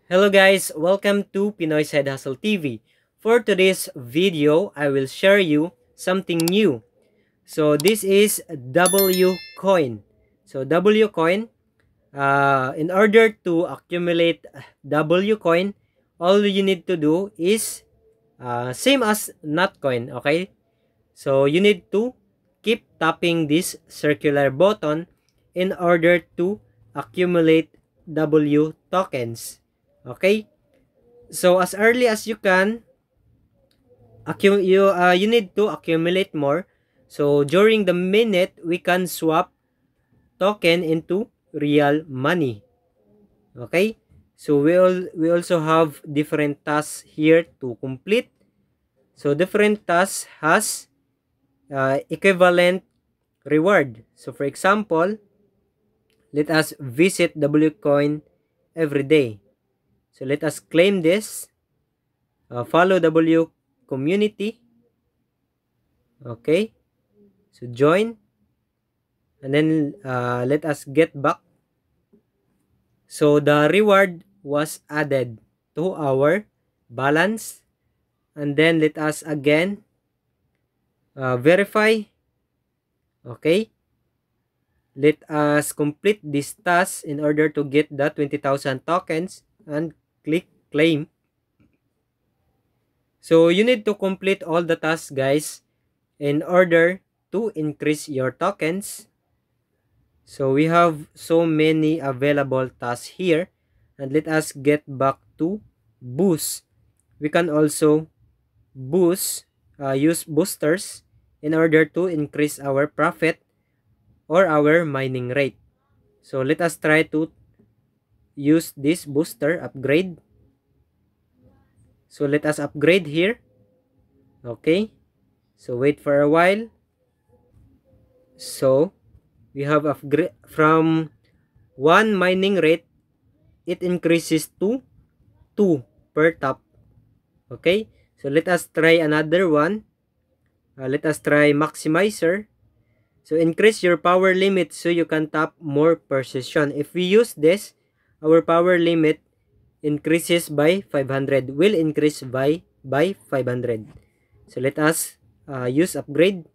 Hello guys, welcome to Pinoy Side Hustle TV. For today's video, I will share you something new. So this is W coin. So W coin, in order to accumulate W coin, all you need to do is same as Not coin, okay? So you need to keep tapping this circular button in order to accumulate W tokens. Okay? So as early as you can, you need to accumulate more. So during the minute, we can swap token into real money. Okay? So we also have different tasks here to complete. So different tasks has equivalent reward. So for example, let us visit WCoin every day. So let us claim this. Follow W community. Okay. So join. And then let us get back. So the reward was added to our balance. And then let us again verify. Okay. Let us complete this task in order to get the 20,000 tokens and click claim. So you need to complete all the tasks, guys, in order to increase your tokens. So we have so many available tasks here, and let us get back to boost. We can also use boosters in order to increase our profit or our mining rate. So let us try to use this booster upgrade. So let us upgrade here. Okay. So wait for a while. So we have upgrade from 1 mining rate, it increases to 2 per tap. Okay, so let us try another one. Let us try maximizer. So increase your power limit so you can tap more per session. If we use this, our power limit increases by 500, will increase by 500. So let us use upgrade.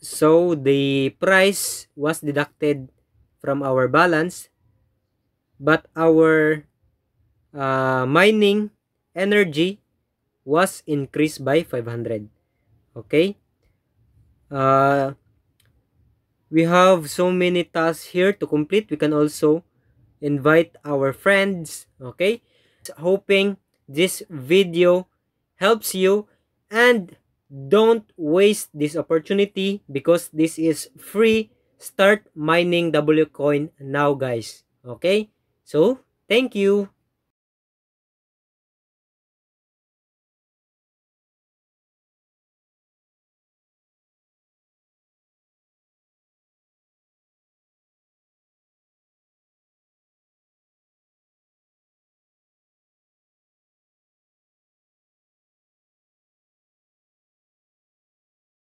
So the price was deducted from our balance, but our mining energy was increased by 500. Okay. Uh, we have so many tasks here to complete. We can also invite our friends. Okay. Hoping this video helps you, and don't waste this opportunity because this is free. Start mining W coin now, guys. Okay. So thank you.